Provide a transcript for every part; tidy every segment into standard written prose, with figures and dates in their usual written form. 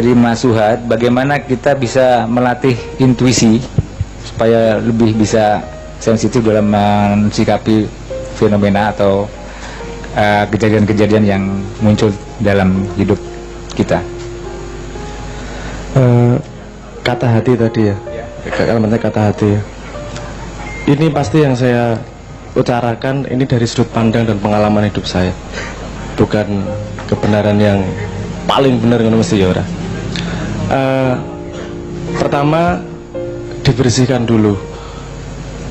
dari Mas Suhad, bagaimana kita bisa melatih intuisi supaya lebih bisa sensitif dalam mensikapi fenomena atau kejadian-kejadian yang muncul dalam hidup kita. Kata hati tadi ya, kalimatnya kata hati ya. Ini pasti yang saya utarakan ini dari sudut pandang dan pengalaman hidup saya, bukan kebenaran yang paling benar kan mesti ya ora. Pertama dibersihkan dulu.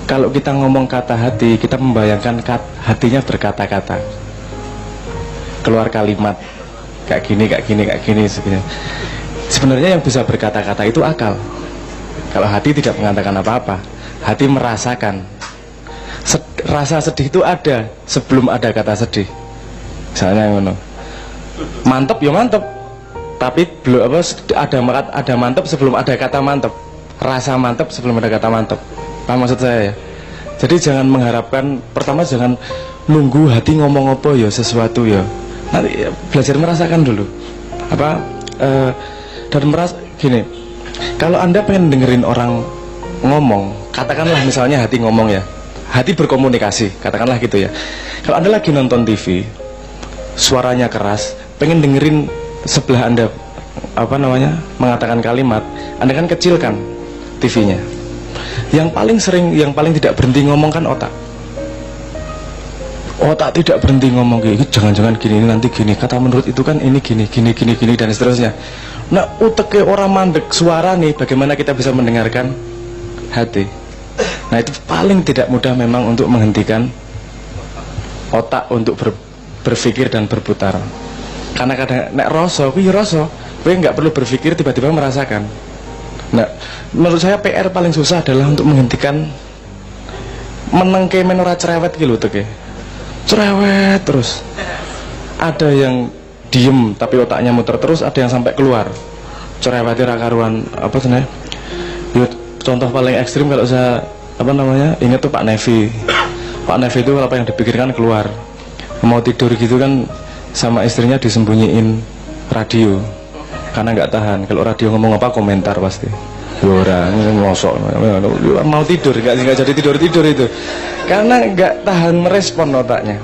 Kalau kita ngomong kata hati, kita membayangkan hatinya berkata-kata, keluar kalimat kayak gini, kayak gini, kayak gini. Sebenarnya yang bisa berkata-kata itu akal. Kalau hati tidak mengatakan apa-apa, hati merasakan. Rasa sedih itu ada sebelum ada kata sedih. Misalnya ngono. Mantep ya mantep, tapi belum apa, ada mantep sebelum ada kata mantep. Rasa mantep sebelum ada kata mantep. Paham maksud saya ya? Jadi jangan mengharapkan, pertama jangan nunggu hati ngomong apa ya sesuatu ya. Nanti ya, belajar merasakan dulu. Dan gini, kalau Anda pengen dengerin orang ngomong, katakanlah misalnya hati ngomong ya, hati berkomunikasi, katakanlah gitu ya. Kalau Anda lagi nonton TV, suaranya keras, pengen dengerin sebelah Anda mengatakan kalimat, Anda kan kecilkan TV-nya. Yang paling sering, yang paling tidak berhenti ngomong kan otak. Otak tidak berhenti ngomong kayak jangan-jangan gini, nanti gini, kata menurut itu kan ini gini dan seterusnya. Nah, uteknya orang mandek suara nih, bagaimana kita bisa mendengarkan hati? Nah, itu paling tidak mudah memang untuk menghentikan otak untuk berpikir dan berputar. Karena kadang nek rasa, kuwi rasa, kowe nggak perlu berpikir, tiba-tiba merasakan. Nah, menurut saya PR paling susah adalah untuk menghentikan menengke menora cerewet gitu teke. Cerewet terus. Ada yang diem tapi otaknya muter terus, ada yang sampai keluar. Cerewetnya karuan apa sebenarnya? Contoh paling ekstrim kalau saya ingat tuh Pak Nevi. Pak Nevi itu apa yang dipikirkan keluar. Mau tidur gitu kan sama istrinya disembunyiin radio karena nggak tahan. Kalau radio ngomong apa komentar pasti. Orang ngosok mau tidur nggak jadi tidur itu karena nggak tahan merespon otaknya.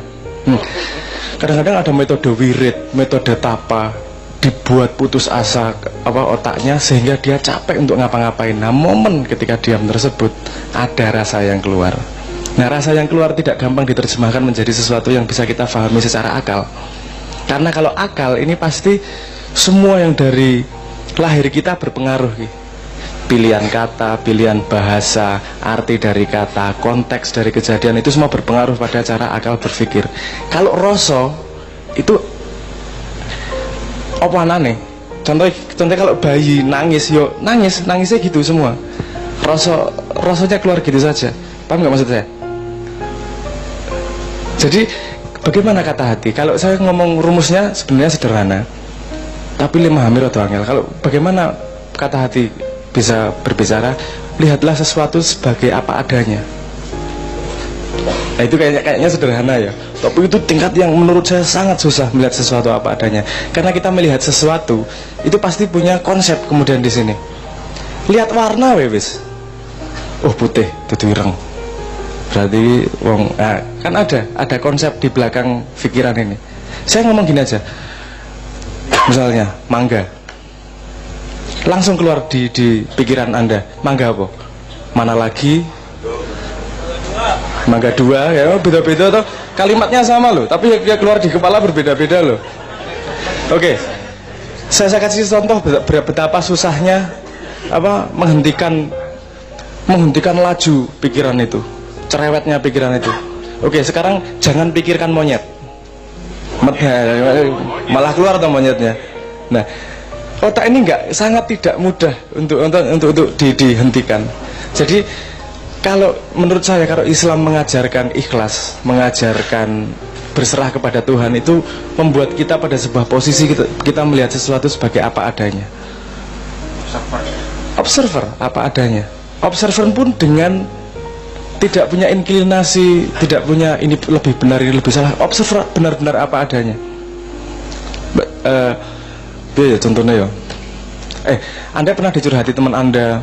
Kadang-kadang ada metode wirid, metode tapa, dibuat putus asa otaknya sehingga dia capek untuk ngapa-ngapain. Nah, momen ketika diam tersebut ada rasa yang keluar. Nah, rasa yang keluar tidak gampang diterjemahkan menjadi sesuatu yang bisa kita pahami secara akal. Karena kalau akal ini pasti semua yang dari lahir kita berpengaruh. Pilihan kata, pilihan bahasa, arti dari kata, konteks dari kejadian itu semua berpengaruh pada cara akal berpikir. Kalau rasa itu apa anane? Contohnya kalau bayi nangis, nangisnya gitu semua. Rasanya keluar gitu saja. Paham nggak maksud saya? Jadi bagaimana kata hati? Kalau saya ngomong rumusnya sebenarnya sederhana, tapi lemah hamir atau angel. Kalau bagaimana kata hati bisa berbicara, lihatlah sesuatu sebagai apa adanya. Nah, itu kayaknya sederhana ya, tapi itu tingkat yang menurut saya sangat susah melihat sesuatu apa adanya. Karena kita melihat sesuatu itu pasti punya konsep kemudian di sini. Lihat warna wis. Oh, putih, dudu ireng. Berarti kan ada konsep di belakang pikiran ini. Saya ngomong gini aja. Misalnya mangga. Langsung keluar di pikiran Anda, mangga apa? Mana lagi? Mangga dua, ya beda-beda tuh. Kalimatnya sama loh, tapi ya keluar di kepala berbeda-beda loh. Oke, saya kasih contoh betapa susahnya menghentikan laju pikiran itu, cerewetnya pikiran itu. Oke, sekarang jangan pikirkan monyet, malah keluar tuh monyetnya. Nah, otak ini sangat tidak mudah untuk dihentikan. Jadi kalau menurut saya, kalau Islam mengajarkan ikhlas, mengajarkan berserah kepada Tuhan, itu membuat kita pada sebuah posisi kita melihat sesuatu sebagai apa adanya. Observer apa adanya. Observer pun dengan tidak punya inklinasi, tidak punya ini lebih benar, ini lebih salah. Observer benar-benar apa adanya. Ya contohnya ya, Anda pernah dicurhati teman Anda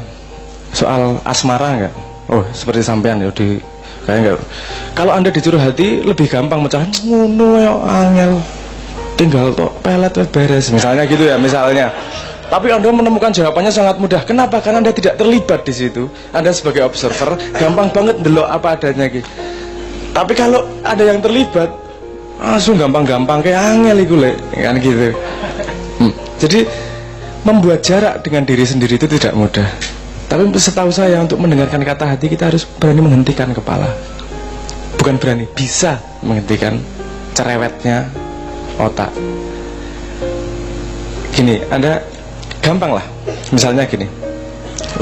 soal asmara nggak? Oh, seperti sampean ya di kayak enggak. Kalau Anda dicurhati lebih gampang mecahin ngono ya angel. Tinggal tok pelet wis beres. Misalnya gitu ya, misalnya. Tapi Anda menemukan jawabannya sangat mudah. Kenapa? Karena Anda tidak terlibat di situ. Anda sebagai observer gampang banget ndelok apa adanya gitu. Tapi kalau ada yang terlibat, langsung gampang-gampang kayak angel iku lek, kan gitu. Jadi membuat jarak dengan diri sendiri itu tidak mudah. Tapi setahu saya untuk mendengarkan kata hati kita harus berani menghentikan kepala. Bukan berani, bisa menghentikan cerewetnya otak. Gini, Anda gampang lah, misalnya gini,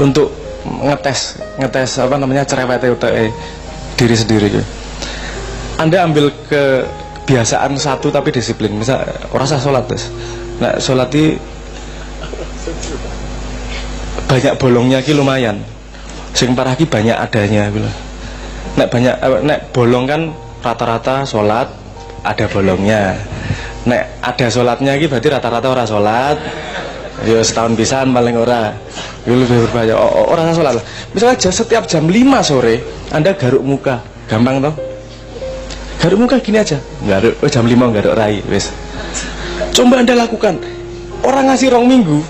untuk ngetes apa namanya cerewet diri sendiri gitu. Anda ambil kebiasaan satu tapi disiplin, misal rasa sholat terus, nah sholat ini banyak bolongnya ki lumayan, sing parah ki banyak adanya gitu. Nek bolong kan rata-rata sholat ada bolongnya, nek ada sholatnya ki berarti rata-rata ora sholat. Ya setahun pisan paling ora. Itu lebih berbahaya. Orang sholat lah. Misalnya setiap jam 5 sore Anda garuk muka. Gampang toh? Garuk muka gini aja. Garuk jam 5 garuk rai wis. Coba Anda lakukan. Orang ngasih 2 minggu,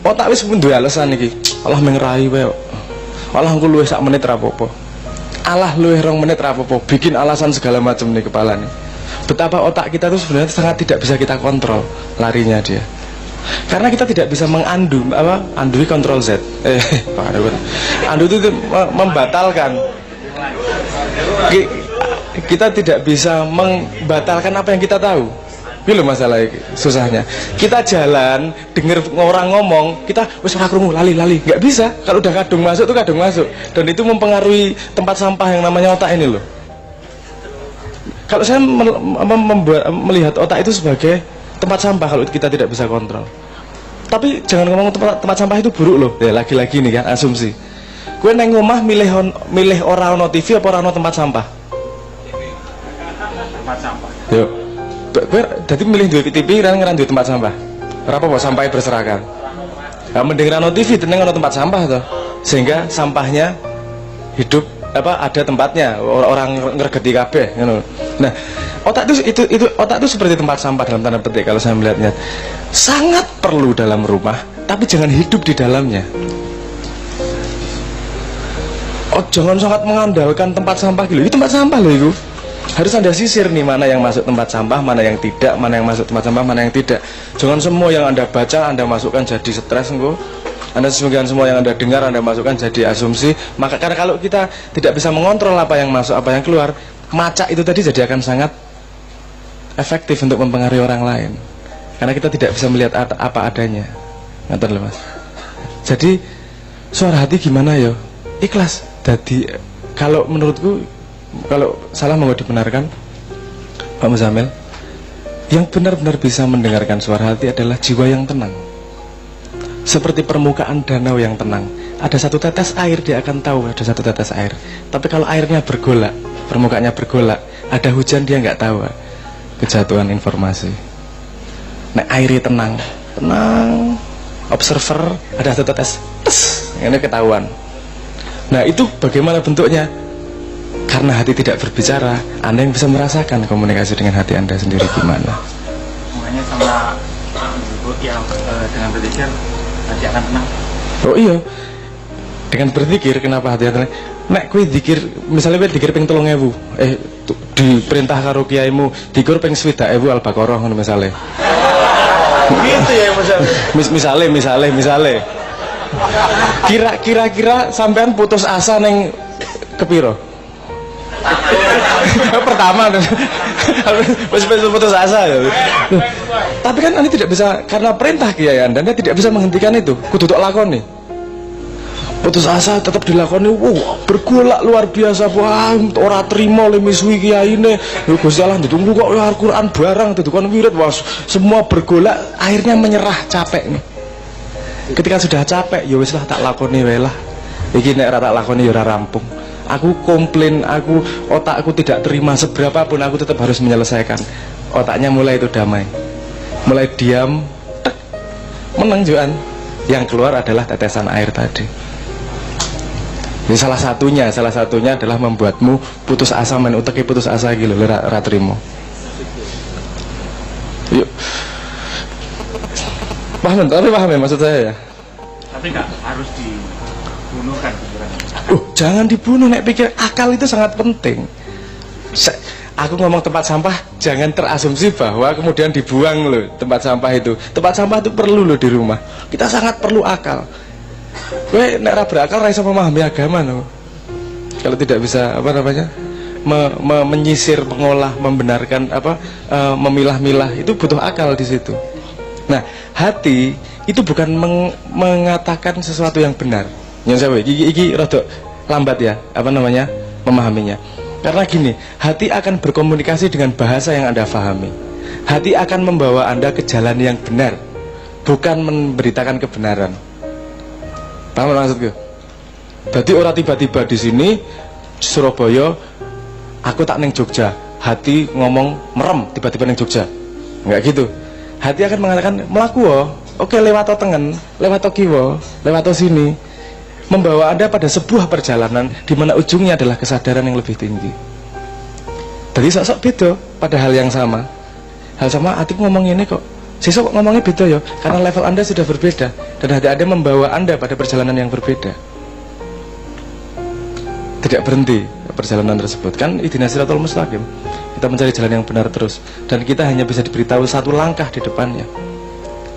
otak wis pun duwe alasan iki. Allah mengrai wae. Allah engko luwih sak menit ra apa-apa. Allah luwih 2 menit ra apa-apa. Bikin alasan segala macam nih kepala nih. Betapa otak kita itu sebenarnya sangat tidak bisa kita kontrol larinya dia. Karena kita tidak bisa mengandu Ctrl Z. Andu itu membatalkan. Kita tidak bisa membatalkan apa yang kita tahu. Itu masalah susahnya. Kita jalan, dengar orang ngomong, kita wis ora krungu lali, nggak bisa. Kalau udah kadung masuk tuh kadung masuk. Dan itu mempengaruhi tempat sampah yang namanya otak ini loh. Kalau saya melihat otak itu sebagai tempat sampah kalau kita tidak bisa kontrol. Tapi jangan ngomong tempat sampah itu buruk loh. Ya lagi-lagi nih kan asumsi. Gue neng omah milih orang ono TV apa orang ono tempat sampah? Tempat sampah. Yuk. Gue jadi milih dua TV dan ngeran dua tempat sampah. Berapa kok sampahnya berserakan? Nah, mending ono TV tenang ono tempat sampah tuh. Sehingga sampahnya hidup ada tempatnya, orang ngergeti kabeh ngono. Nah, otak itu otak itu seperti tempat sampah dalam tanda petik kalau saya melihatnya. Sangat perlu dalam rumah, tapi jangan hidup di dalamnya. Oh, jangan sangat mengandalkan tempat sampah gitu. Itu tempat sampah loh itu. Harus Anda sisir nih mana yang masuk tempat sampah, mana yang tidak, mana yang masuk tempat sampah, mana yang tidak. Jangan semua yang Anda baca Anda masukkan jadi stres engko. Anda semua yang Anda dengar Anda masukkan jadi asumsi. Maka karena kalau kita tidak bisa mengontrol apa yang masuk, apa yang keluar, macak itu tadi jadi akan sangat efektif untuk mempengaruhi orang lain. Karena kita tidak bisa melihat apa adanya. Ngerti lho Mas. Jadi suara hati gimana ya? Ikhlas. Jadi kalau menurutku, kalau salah mau dibenarkan Pak Muzamil, yang benar-benar bisa mendengarkan suara hati adalah jiwa yang tenang. Seperti permukaan danau yang tenang. Ada satu tetes air, dia akan tahu ada satu tetes air. Tapi kalau airnya bergolak, permukaannya bergolak, ada hujan dia nggak tahu kejatuhan informasi. Nah, airnya tenang, observer, ada satu tetes, ini ketahuan. Nah, itu bagaimana bentuknya? Karena hati tidak berbicara, Anda yang bisa merasakan komunikasi dengan hati Anda sendiri gimana. Hubungannya sama yang dengan berpikir hati akan tenang. Oh iya, dengan berzikir kenapa hati tenang? Nek kowe zikir, misalnya kowe zikir ping 3000, diperintah karo kiaimu zikir ping 70.000 Al-Baqarah ngono misale. Gitu ya misale. Kira-kira sampean putus asa neng kepiro? Pertama putus asa ya. Tapi kan Anda tidak bisa, karena perintah kiai Anda tidak bisa menghentikan itu. Kudu tok lakoni. Putus asa tetap dilakoni. Bergolak luar biasa. Wah, ora trimo le misuwi kiyaine. Lho Gusti Allah ditunggu kok Al-Qur'an barang didukon wirid. Wah, semua bergolak, akhirnya menyerah, capek nih. Ketika sudah capek, ya wis lah tak lakoni wae lah. Iki nek ora tak lakoni ya ora rampung. Aku komplain, otakku tidak terima seberapa pun aku tetap harus menyelesaikan. Otaknya mulai itu damai, mulai diam, menang juan. yang keluar adalah tetesan air tadi. Jadi salah satunya adalah membuatmu putus asa, main uteknya putus asa gitu, ratrimo. Yuk, paham ya maksud saya ya. Tapi nggak harus dibunuhkan pikirannya. Jangan dibunuh, nek pikir akal itu sangat penting. Aku ngomong tempat sampah, jangan terasumsi bahwa kemudian dibuang loh tempat sampah itu. Tempat sampah itu perlu loh di rumah. Kita sangat perlu akal. Nek ra berakal ra iso memahami agama loh. Kalau tidak bisa menyisir, mengolah, membenarkan memilah-milah, itu butuh akal di situ. Nah, hati itu bukan mengatakan sesuatu yang benar. Yang saya iki rada lambat ya, memahaminya. Karena gini, hati akan berkomunikasi dengan bahasa yang Anda pahami. Hati akan membawa Anda ke jalan yang benar, bukan memberitakan kebenaran. Paham maksudku? Berarti orang tiba-tiba di sini Surabaya, aku tak neng Jogja, hati ngomong merem tiba-tiba neng Jogja. Enggak gitu. Hati akan mengatakan melaku oke, lewat tengen, lewat kiwa, lewat sini, membawa Anda pada sebuah perjalanan di mana ujungnya adalah kesadaran yang lebih tinggi. Jadi sok-sok beda pada hal yang sama. Hal sama, hati ngomong ini kok, sesok ngomongnya beda ya, karena level Anda sudah berbeda dan hati Anda membawa Anda pada perjalanan yang berbeda. Tidak berhenti perjalanan tersebut, kan ihdinas siratal mustaqim. Kita mencari jalan yang benar terus, dan kita hanya bisa diberitahu satu langkah di depannya.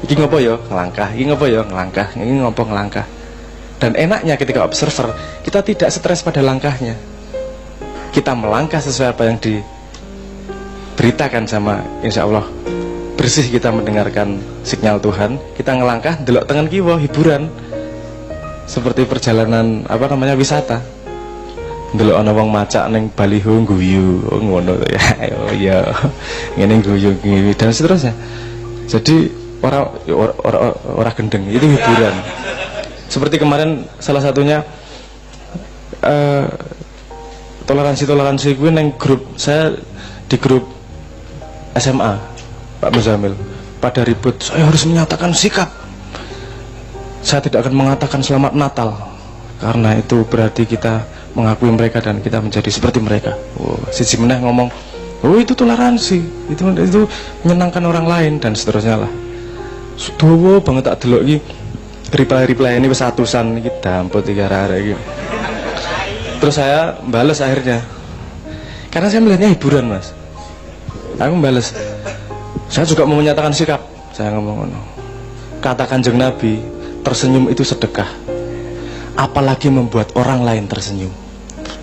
Iki ngopo ya ngelangkah, iki ngopo ya ngelangkah, iki ngopo ngelangkah. Dan enaknya ketika observer, kita tidak stres pada langkahnya. Kita melangkah sesuai apa yang diberitakan sama insya Allah. Bersih kita mendengarkan sinyal Tuhan, kita ngelangkah, delok tengen kiwa, hiburan. Seperti perjalanan wisata. Delok ana wong macak ning baliho guyu, ngono ya. Oh iya. Ngene guyu dan seterusnya. Jadi orang gendeng itu hiburan. Seperti kemarin salah satunya toleransi gue neng grup saya, di grup SMA Pak Muzamil, pada ribut saya harus menyatakan sikap, saya tidak akan mengatakan selamat Natal karena itu berarti kita mengakui mereka dan kita menjadi seperti mereka. Si Jimeneh ngomong itu toleransi, itu menyenangkan orang lain dan seterusnya lah. Sudowo banget tak delok iki reply ini pesatusan iki dampot iki arek iki. Terus saya balas akhirnya. Karena saya melihatnya hiburan, Mas. Aku balas. Saya juga mau menyatakan sikap. Saya ngomong ngono. Kata Kanjeng Nabi, tersenyum itu sedekah. Apalagi membuat orang lain tersenyum.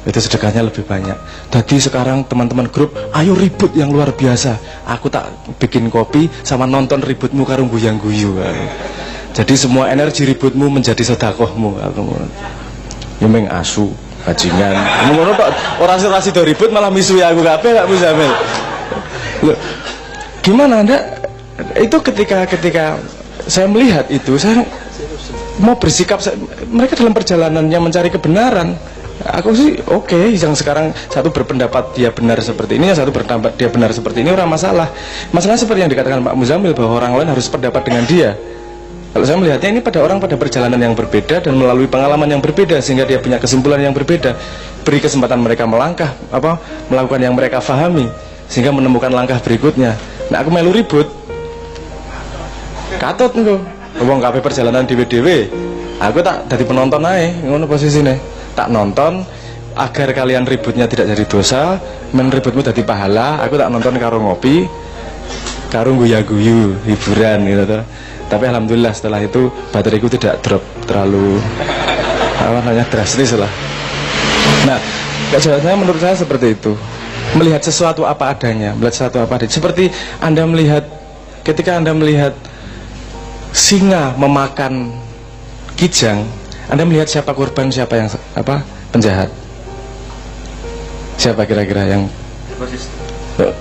Itu sedekahnya lebih banyak. Jadi sekarang teman-teman grup, ayo ribut yang luar biasa. Aku tak bikin kopi sama nonton ributmu karo guyang-guyu. Jadi semua energi ributmu menjadi sedekahmu. Aku ngono. Ya meng asu, bajingan. Ngono tok, ora sida ribut malah misui aku kabeh gak bisa mel. Loh, gimana Anda? Itu ketika saya melihat itu, saya mau bersikap, mereka dalam perjalanannya mencari kebenaran. Aku sih oke, yang sekarang satu berpendapat dia benar seperti ini, yang satu berpendapat dia benar seperti ini, orang masalah. Masalahnya seperti yang dikatakan Pak Muzamil, bahwa orang lain harus pendapat dengan dia. Kalau saya melihatnya ini pada orang pada perjalanan yang berbeda dan melalui pengalaman yang berbeda, sehingga dia punya kesimpulan yang berbeda. Beri kesempatan mereka melangkah, melakukan yang mereka fahami, sehingga menemukan langkah berikutnya. Nah aku melu ribut, katut engko, wong kabeh perjalanan dewe-dewe. Aku tak dari penonton aja, ngono posisine. Tak nonton agar kalian ributnya tidak jadi dosa, ributmu jadi pahala. Aku tak nonton karo ngopi, karo guya-guyu, hiburan gitu tuh. Tapi alhamdulillah setelah itu bateraiku tidak drop terlalu drastis lah. Nah, kejahatannya menurut saya seperti itu. Melihat sesuatu apa adanya, seperti Anda melihat ketika Anda melihat singa memakan kijang, Anda melihat siapa korban, siapa yang penjahat. Siapa kira-kira yang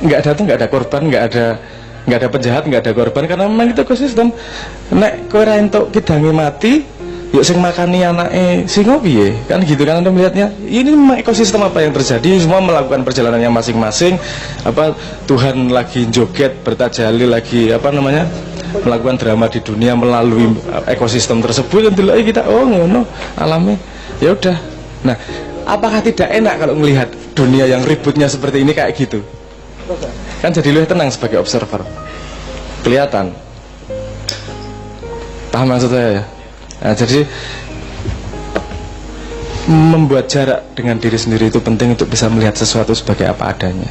nggak ada korban, nggak ada penjahat, nggak ada korban, karena memang itu ekosistem. Nek kowe ra entuk kidange mati, yuk sing makani anake singa piye? Kan gitu kan Anda melihatnya. Ini memang ekosistem apa yang terjadi, semua melakukan perjalanannya masing-masing. Tuhan lagi joget, bertajali lagi melakukan drama di dunia melalui ekosistem tersebut, dan delok kita oh ngono alami, ya udah. Nah, apakah tidak enak kalau melihat dunia yang ributnya seperti ini kayak gitu? Kan jadi lebih tenang sebagai observer. Kelihatan. Paham maksud saya ya? Nah, jadi membuat jarak dengan diri sendiri itu penting untuk bisa melihat sesuatu sebagai apa adanya.